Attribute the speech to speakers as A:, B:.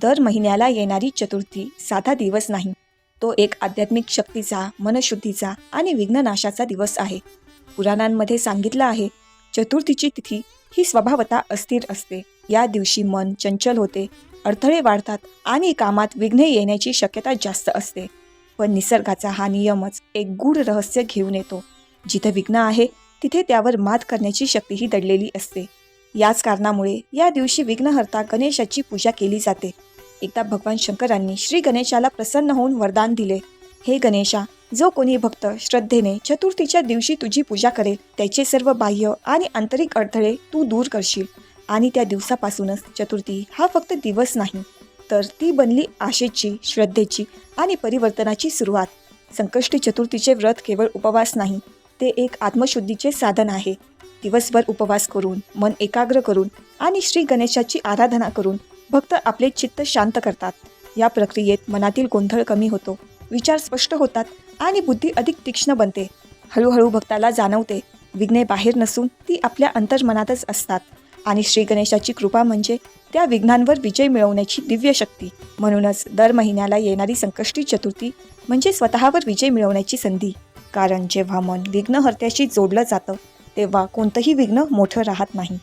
A: दर महिन्याला येणारी चतुर्थी साधा दिवस नाही, तो एक आध्यात्मिक शक्तीचा, मनशुद्धीचा आणि विघ्ननाशाचा दिवस आहे. पुराणांमध्ये सांगितलं आहे, चतुर्थीची तिथी ही स्वभावतः अस्थिर असते. या दिवशी मन चंचल होते, अडथळे वाढतात आणि कामात विघ्ने येण्याची शक्यता जास्त असते. पण निसर्गाचा हा नियमच एक गूढ रहस्य घेऊन येतो. जिथे विघ्न आहे तिथे त्यावर मात करण्याची शक्तीही दडलेली असते. याच कारणामुळे या दिवशी विघ्नहर्ता गणेशाची पूजा केली जाते. एकदा भगवान शंकरांनी श्री गणेशाला प्रसन्न होऊन वरदान दिले, हे गणेशा, जो कोणी भक्त श्रद्धेने चतुर्थीच्या दिवशी तुझी पूजा करेल त्याचे सर्व बाह्य आणि आंतरिक अडथळे तू दूर करशील. आणि त्या दिवसापासूनच चतुर्थी हा फक्त दिवस नाही, तर ती बनली आशेची, श्रद्धेची आणि परिवर्तनाची सुरुवात. संकष्टी चतुर्थीचे व्रत केवळ उपवास नाही, ते एक आत्मशुद्धीचे साधन आहे. दिवसभर उपवास करून, मन एकाग्र करून आणि श्री गणेशाची आराधना करून भक्त आपले चित्त शांत करतात. या प्रक्रियेत मनातील गोंधळ कमी होतो, विचार स्पष्ट होतात आणि बुद्धी अधिक तीक्ष्ण बनते. हळूहळू भक्ताला जाणवते, विघ्ने बाहेर नसून ती आपल्या अंतर्मनातच असतात आणि श्री गणेशाची कृपा म्हणजे त्या विघ्नांवर विजय मिळवण्याची दिव्य शक्ती. म्हणूनच दर महिन्याला येणारी संकष्टी चतुर्थी म्हणजे स्वतःवर विजय मिळवण्याची संधी. कारण जेव्हा मन विघ्नहर्त्याशी जोडलं जातं तेव्हा कोणतंही विघ्न मोठं राहत नाही.